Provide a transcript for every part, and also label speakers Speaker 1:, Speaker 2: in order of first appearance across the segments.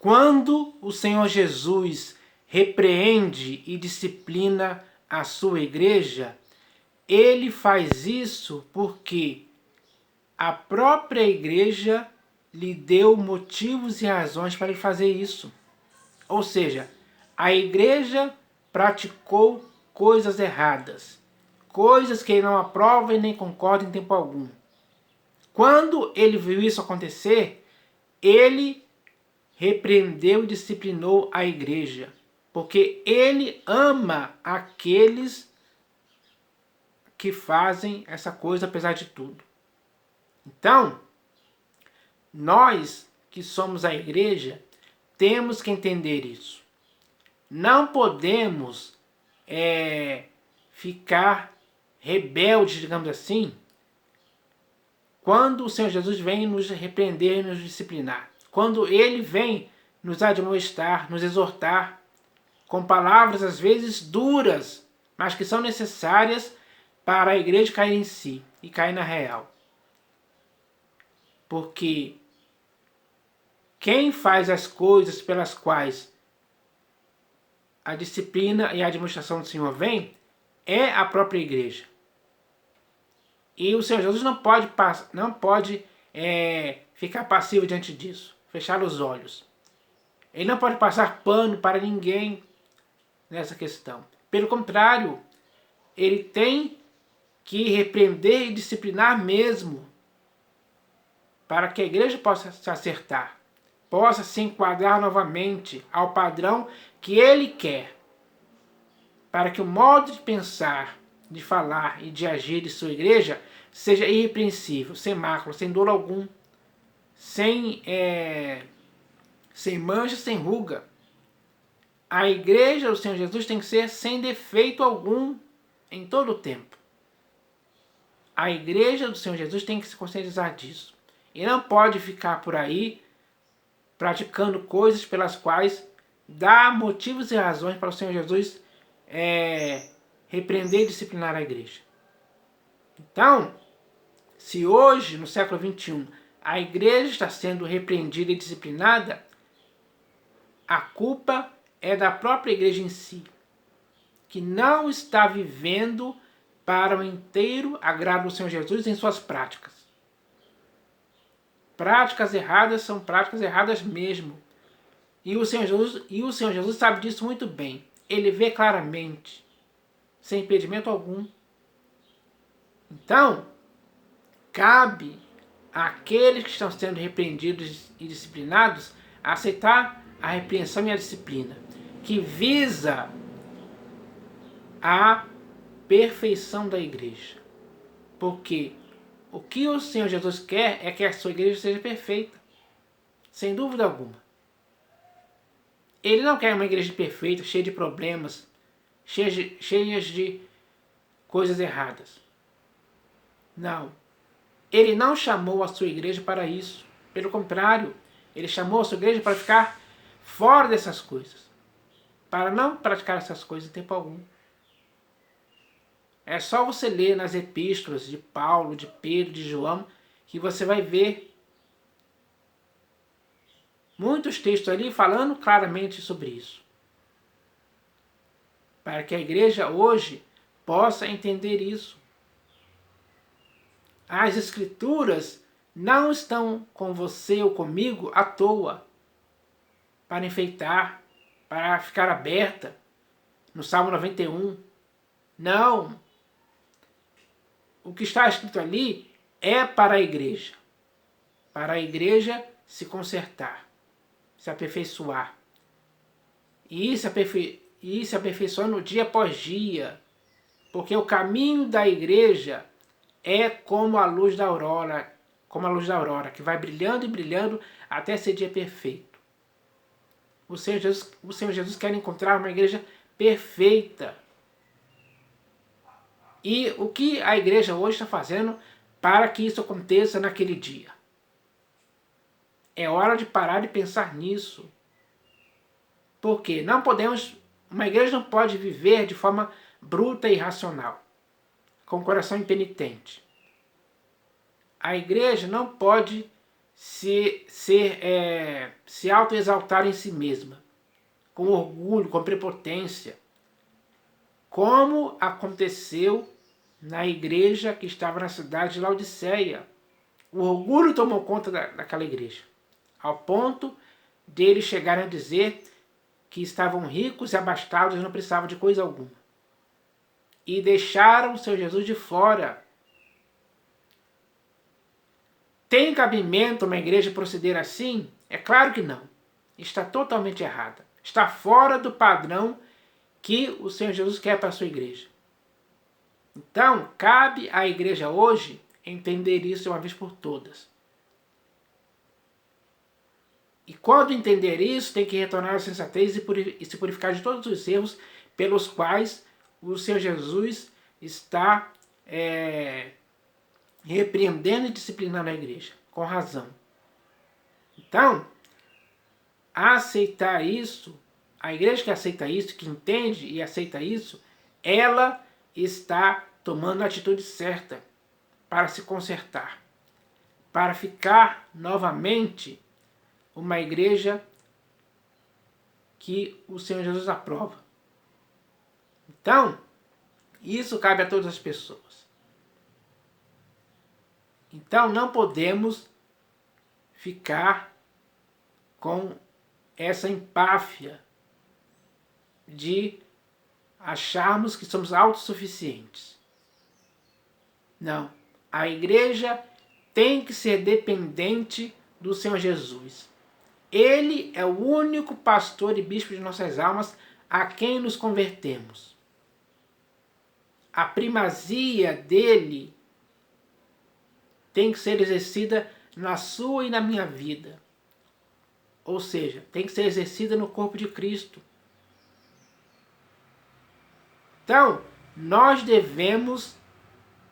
Speaker 1: Quando o Senhor Jesus repreende e disciplina a sua igreja, ele faz isso porque a própria igreja lhe deu motivos e razões para ele fazer isso. Ou seja, a igreja praticou coisas erradas, coisas que ele não aprova e nem concorda em tempo algum. Quando ele viu isso acontecer, ele repreendeu e disciplinou a igreja, porque ele ama aqueles que fazem essa coisa apesar de tudo. Então, nós que somos a igreja, temos que entender isso. Não podemos ficar rebeldes, digamos assim, quando o Senhor Jesus vem nos repreender e nos disciplinar. Quando ele vem nos admoestar, nos exortar, com palavras às vezes duras, mas que são necessárias para a igreja cair em si e cair na real. Porque quem faz as coisas pelas quais a disciplina e a administração do Senhor vem é a própria igreja. E o Senhor Jesus não pode ficar passivo diante disso, fechar os olhos. Ele não pode passar pano para ninguém nessa questão. Pelo contrário, ele tem que repreender e disciplinar mesmo, para que a igreja possa se acertar, possa se enquadrar novamente ao padrão que ele quer, para que o modo de pensar, de falar e de agir de sua igreja seja irrepreensível, sem mácula, sem dolo algum, sem mancha, sem ruga. A igreja do Senhor Jesus tem que ser sem defeito algum em todo o tempo. A igreja do Senhor Jesus tem que se conscientizar disso. E não pode ficar por aí praticando coisas pelas quais dá motivos e razões para o Senhor Jesus repreender e disciplinar a igreja. Então, se hoje, no século XXI, a igreja está sendo repreendida e disciplinada, a culpa é da própria igreja em si, que não está vivendo para o inteiro agrado do Senhor Jesus em suas práticas. Práticas erradas são práticas erradas mesmo. E o Senhor Jesus sabe disso muito bem. Ele vê claramente, sem impedimento algum. Então, cabe àqueles que estão sendo repreendidos e disciplinados aceitar a repreensão e a disciplina, que visa a perfeição da igreja. Porque o que o Senhor Jesus quer é que a sua igreja seja perfeita, sem dúvida alguma. Ele não quer uma igreja perfeita, cheia de problemas, cheias de coisas erradas. Não. Ele não chamou a sua igreja para isso. Pelo contrário, ele chamou a sua igreja para ficar fora dessas coisas, para não praticar essas coisas em tempo algum. É só você ler nas epístolas de Paulo, de Pedro, de João, que você vai ver muitos textos ali falando claramente sobre isso. Para que a igreja hoje possa entender isso. As escrituras não estão com você ou comigo à toa, para enfeitar, para ficar aberta no Salmo 91. Não. O que está escrito ali é para a igreja se consertar, se aperfeiçoar. E ir se aperfeiçoando dia após dia, porque o caminho da igreja é como a luz da aurora, que vai brilhando e brilhando até ser dia perfeito. O Senhor Jesus quer encontrar uma igreja perfeita. E o que a igreja hoje está fazendo para que isso aconteça naquele dia? É hora de parar de pensar nisso. Porque uma igreja não pode viver de forma bruta e irracional, com o coração impenitente. A igreja não pode se autoexaltar em si mesma, com orgulho, com prepotência, como aconteceu na igreja que estava na cidade de Laodiceia. O orgulho tomou conta daquela igreja, ao ponto deles chegarem a dizer que estavam ricos e abastados e não precisavam de coisa alguma. E deixaram o Senhor Jesus de fora. Tem cabimento uma igreja proceder assim? É claro que não. Está totalmente errada. Está fora do padrão que o Senhor Jesus quer para a sua igreja. Então, cabe à igreja hoje entender isso de uma vez por todas. E quando entender isso, tem que retornar à sensatez e se purificar de todos os erros pelos quais o Senhor Jesus está repreendendo e disciplinando a igreja, com razão. Então, aceitar isso, a igreja que aceita isso, que entende e aceita isso, ela está tomando a atitude certa para se consertar, para ficar novamente uma igreja que o Senhor Jesus aprova. Então, isso cabe a todas as pessoas. Então, não podemos ficar com essa empáfia de acharmos que somos autossuficientes. Não. A igreja tem que ser dependente do Senhor Jesus. Ele é o único pastor e bispo de nossas almas a quem nos convertemos. A primazia dele tem que ser exercida na sua e na minha vida. Ou seja, tem que ser exercida no corpo de Cristo. Então, nós devemos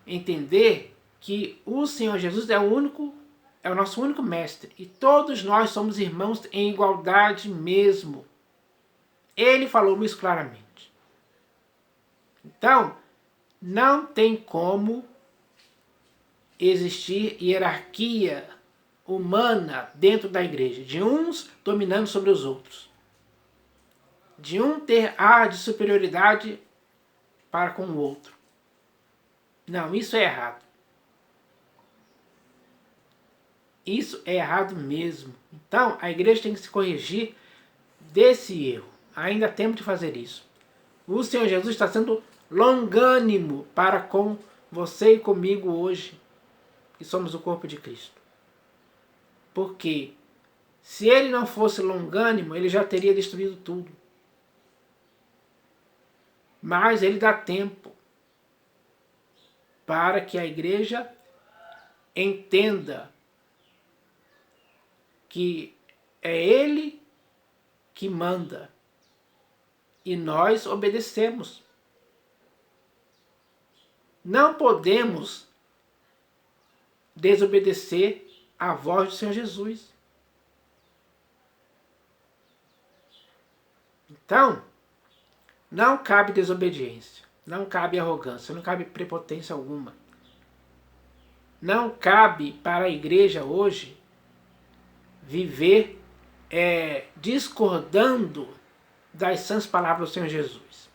Speaker 1: entender que o Senhor Jesus é o nosso único mestre. E todos nós somos irmãos em igualdade mesmo. Ele falou isso claramente. Então, não tem como existir hierarquia humana dentro da igreja, de uns dominando sobre os outros, de um ter ar de superioridade para com o outro. Não, isso é errado. Isso é errado mesmo. Então, a igreja tem que se corrigir desse erro. Ainda há tempo de fazer isso. O Senhor Jesus está sendo longânimo para com você e comigo hoje, que somos o corpo de Cristo. Porque se ele não fosse longânimo, ele já teria destruído tudo. Mas ele dá tempo para que a igreja entenda que é ele que manda e nós obedecemos. Não podemos desobedecer à voz do Senhor Jesus. Então, não cabe desobediência, não cabe arrogância, não cabe prepotência alguma. Não cabe para a igreja hoje viver discordando das sãs palavras do Senhor Jesus.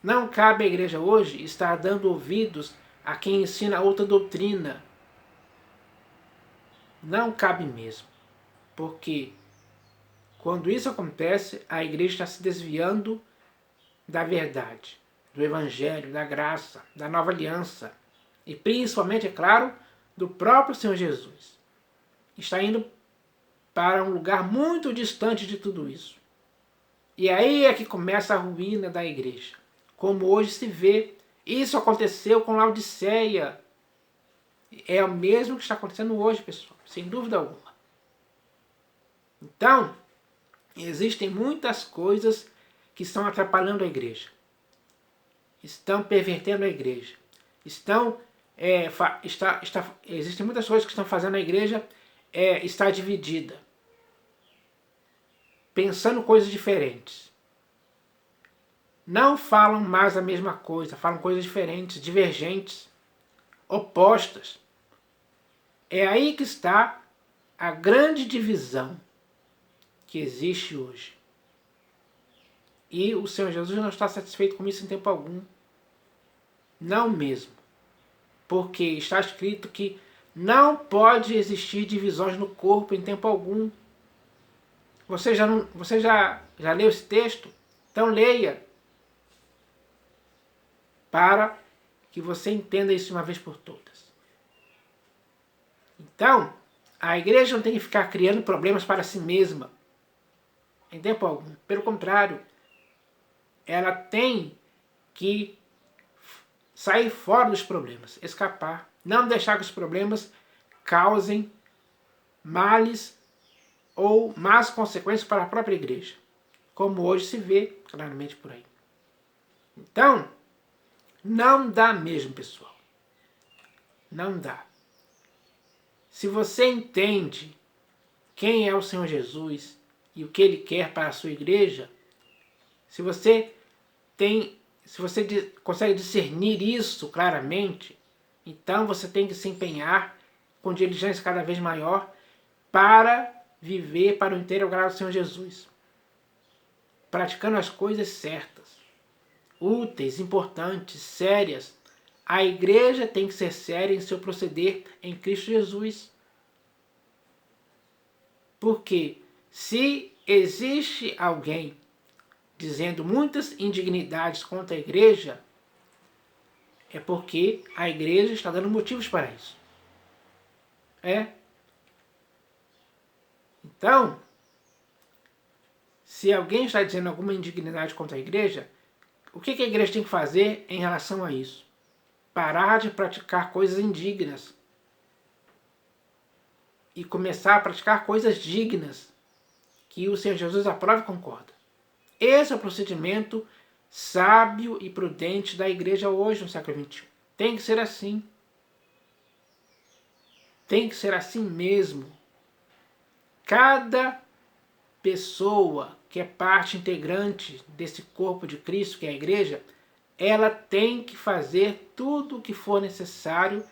Speaker 1: Não cabe à igreja hoje estar dando ouvidos a quem ensina outra doutrina. Não cabe mesmo, porque quando isso acontece, a igreja está se desviando da verdade, do evangelho, da graça, da nova aliança e principalmente, é claro, do próprio Senhor Jesus. Está indo para um lugar muito distante de tudo isso. E aí é que começa a ruína da igreja. Como hoje se vê, isso aconteceu com Laodiceia. É o mesmo que está acontecendo hoje, pessoal, sem dúvida alguma. Então, existem muitas coisas que estão atrapalhando a igreja. Estão pervertendo a igreja. Existem muitas coisas que estão fazendo a igreja estar dividida. Pensando coisas diferentes. Não falam mais a mesma coisa, falam coisas diferentes, divergentes, opostas. É aí que está a grande divisão que existe hoje. E o Senhor Jesus não está satisfeito com isso em tempo algum. Não mesmo. Porque está escrito que não pode existir divisões no corpo em tempo algum. Você já leu esse texto? Então leia. Para que você entenda isso de uma vez por todas. Então, a igreja não tem que ficar criando problemas para si mesma. Em tempo algum. Pelo contrário, ela tem que sair fora dos problemas, escapar, não deixar que os problemas causem males ou más consequências para a própria igreja, como hoje se vê claramente por aí. Então, não dá mesmo, pessoal. Não dá. Se você entende quem é o Senhor Jesus e o que Ele quer para a sua igreja, se você consegue discernir isso claramente, então você tem que se empenhar com diligência cada vez maior para viver para o inteiro grau do Senhor Jesus, praticando as coisas certas, úteis, importantes, sérias. A igreja tem que ser séria em seu proceder em Cristo Jesus. Porque se existe alguém dizendo muitas indignidades contra a igreja, é porque a igreja está dando motivos para isso. Então, se alguém está dizendo alguma indignidade contra a igreja, o que a igreja tem que fazer em relação a isso? Parar de praticar coisas indignas e começar a praticar coisas dignas que o Senhor Jesus aprova e concorda. Esse é o procedimento sábio e prudente da igreja hoje no século XXI. Tem que ser assim. Tem que ser assim mesmo. Cada pessoa que é parte integrante desse corpo de Cristo, que é a igreja, ela tem que fazer tudo o que for necessário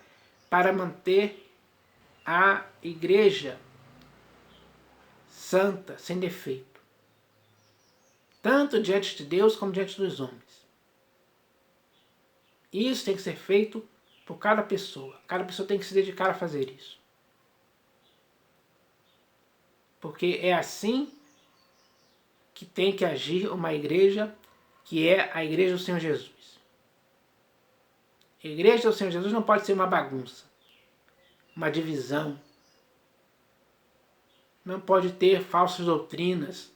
Speaker 1: para manter a igreja santa, sem defeito. Tanto diante de Deus como diante dos homens. Isso tem que ser feito por cada pessoa. Cada pessoa tem que se dedicar a fazer isso. Porque é assim que tem que agir uma igreja que é a igreja do Senhor Jesus. A igreja do Senhor Jesus não pode ser uma bagunça, uma divisão. Não pode ter falsas doutrinas,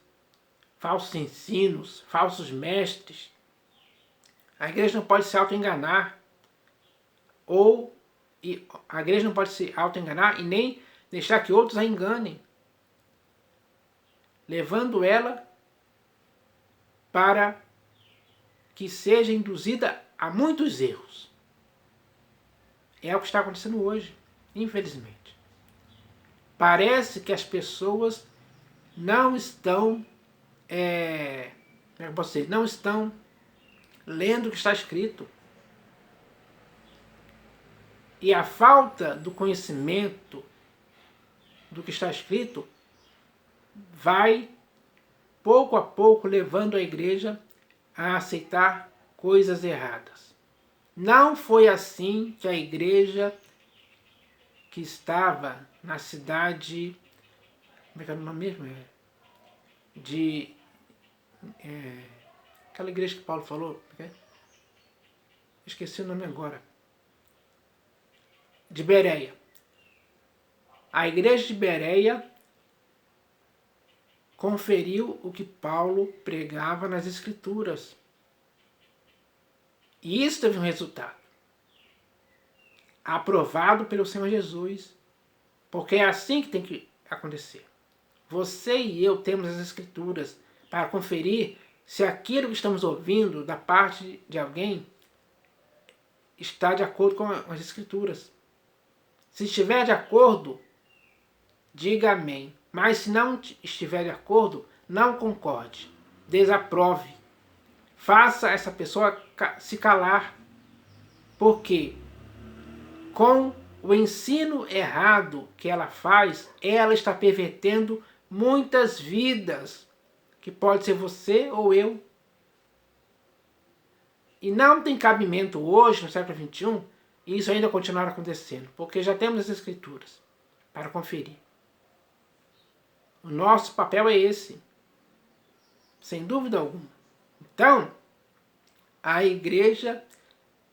Speaker 1: falsos ensinos, falsos mestres. A igreja não pode se auto-enganar. A igreja não pode se auto-enganar e nem deixar que outros a enganem, levando ela para que seja induzida a muitos erros. É o que está acontecendo hoje, infelizmente. Parece que as pessoas não estão não estão lendo o que está escrito. E a falta do conhecimento do que está escrito vai, pouco a pouco, levando a igreja a aceitar coisas erradas. Não foi assim que a igreja que estava na cidade... Como é que era o nome mesmo? Aquela igreja que Paulo falou, esqueci o nome agora, de Bereia. A igreja de Bereia conferiu o que Paulo pregava nas Escrituras. E isso teve um resultado. Aprovado pelo Senhor Jesus. Porque é assim que tem que acontecer. Você e eu temos as Escrituras para conferir se aquilo que estamos ouvindo da parte de alguém está de acordo com as Escrituras. Se estiver de acordo, diga amém. Mas se não estiver de acordo, não concorde. Desaprove. Faça essa pessoa se calar. Porque com o ensino errado que ela faz, ela está pervertendo muitas vidas, que pode ser você ou eu. E não tem cabimento hoje, no século XXI, isso ainda continuar acontecendo, porque já temos as escrituras para conferir. O nosso papel é esse, sem dúvida alguma. Então, a igreja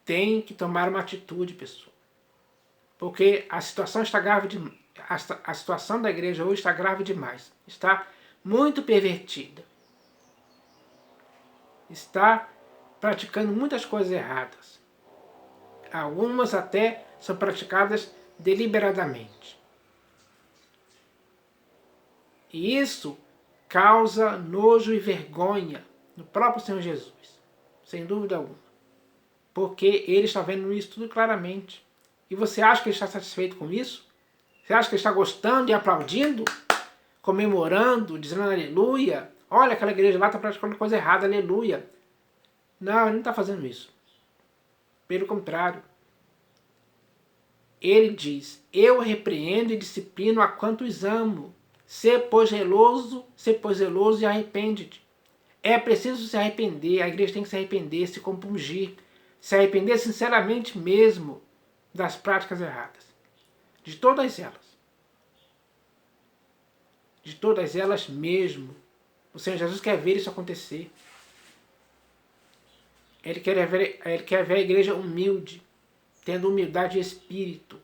Speaker 1: tem que tomar uma atitude, pessoal. Porque a situação está grave a situação da igreja hoje está grave demais. Está muito pervertida. Está praticando muitas coisas erradas. Algumas até são praticadas deliberadamente. E isso causa nojo e vergonha no próprio Senhor Jesus, sem dúvida alguma. Porque ele está vendo isso tudo claramente. E você acha que ele está satisfeito com isso? Você acha que ele está gostando e aplaudindo? Comemorando, dizendo aleluia? Olha, aquela igreja lá está praticando coisa errada, aleluia. Não, ele não está fazendo isso. Pelo contrário. Ele diz, eu repreendo e disciplino a quantos amo. Sê, pois, zeloso e arrepende-te. É preciso se arrepender, a igreja tem que se arrepender, se compungir, se arrepender sinceramente mesmo das práticas erradas. De todas elas. De todas elas mesmo. O Senhor Jesus quer ver isso acontecer. Ele quer ver a igreja humilde, tendo humildade de espírito.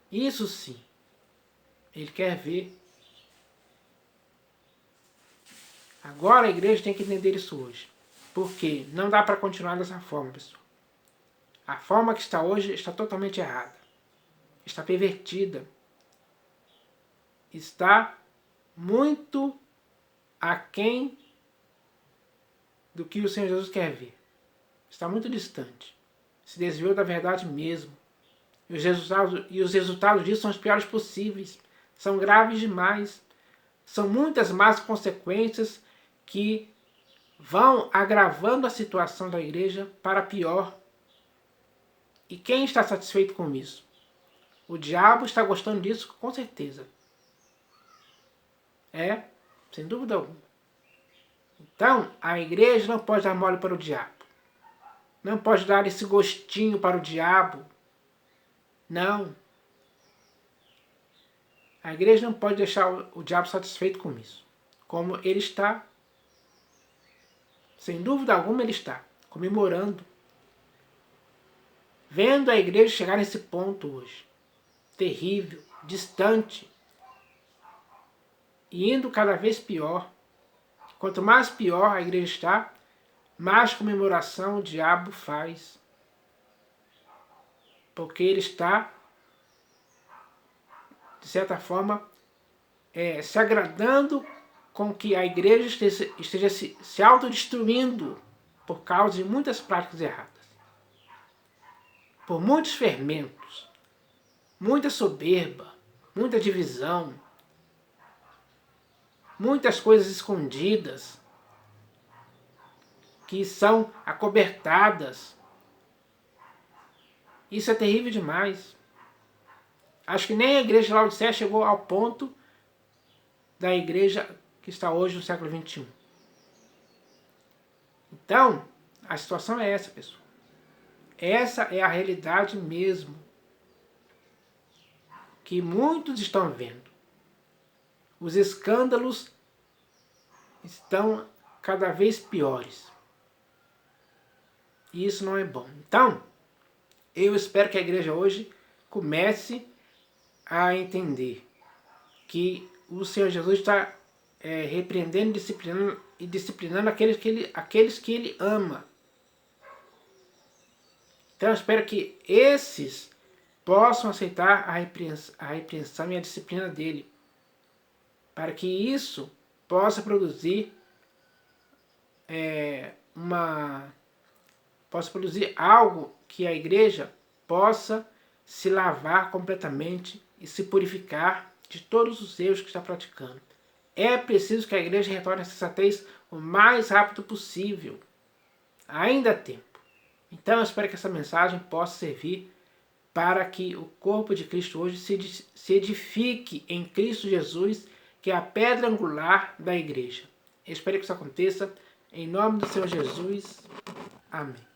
Speaker 1: Isso sim. Ele quer ver. Agora a igreja tem que entender isso hoje. Porque não dá para continuar dessa forma, pessoal. A forma que está hoje está totalmente errada. Está pervertida. Está muito aquém do que o Senhor Jesus quer ver. Está muito distante. Se desviou da verdade mesmo. E os resultados disso são os piores possíveis. São graves demais. São muitas más consequências que vão agravando a situação da igreja para pior. E quem está satisfeito com isso? O diabo está gostando disso, com certeza. Sem dúvida alguma. Então, a igreja não pode dar mole para o diabo. Não pode dar esse gostinho para o diabo. Não. A igreja não pode deixar o diabo satisfeito com isso. Como ele está. Sem dúvida alguma ele está. Comemorando. Vendo a igreja chegar nesse ponto hoje. Terrível. Distante. E indo cada vez pior. Quanto mais pior a igreja está, mais comemoração o diabo faz. Porque ele está, de certa forma, se agradando com que a igreja esteja se autodestruindo por causa de muitas práticas erradas. Por muitos fermentos, muita soberba, muita divisão, muitas coisas escondidas que são acobertadas. Isso é terrível demais. Acho que nem a igreja de Laodiceia chegou ao ponto da igreja que está hoje no século XXI. Então, a situação é essa, pessoal. Essa é a realidade mesmo que muitos estão vendo. Os escândalos estão cada vez piores. E isso não é bom. Então, eu espero que a igreja hoje comece a entender que o Senhor Jesus está repreendendo e disciplinando aqueles que Ele ama. Então eu espero que esses possam aceitar a repreensão e a disciplina dele, para que isso possa produzir algo que a igreja possa se lavar completamente e se purificar de todos os erros que está praticando. É preciso que a igreja retorne a essa sensatez o mais rápido possível. Ainda há tempo. Então eu espero que essa mensagem possa servir para que o corpo de Cristo hoje se edifique em Cristo Jesus, que é a pedra angular da igreja. Eu espero que isso aconteça. Em nome do Senhor Jesus. Amém.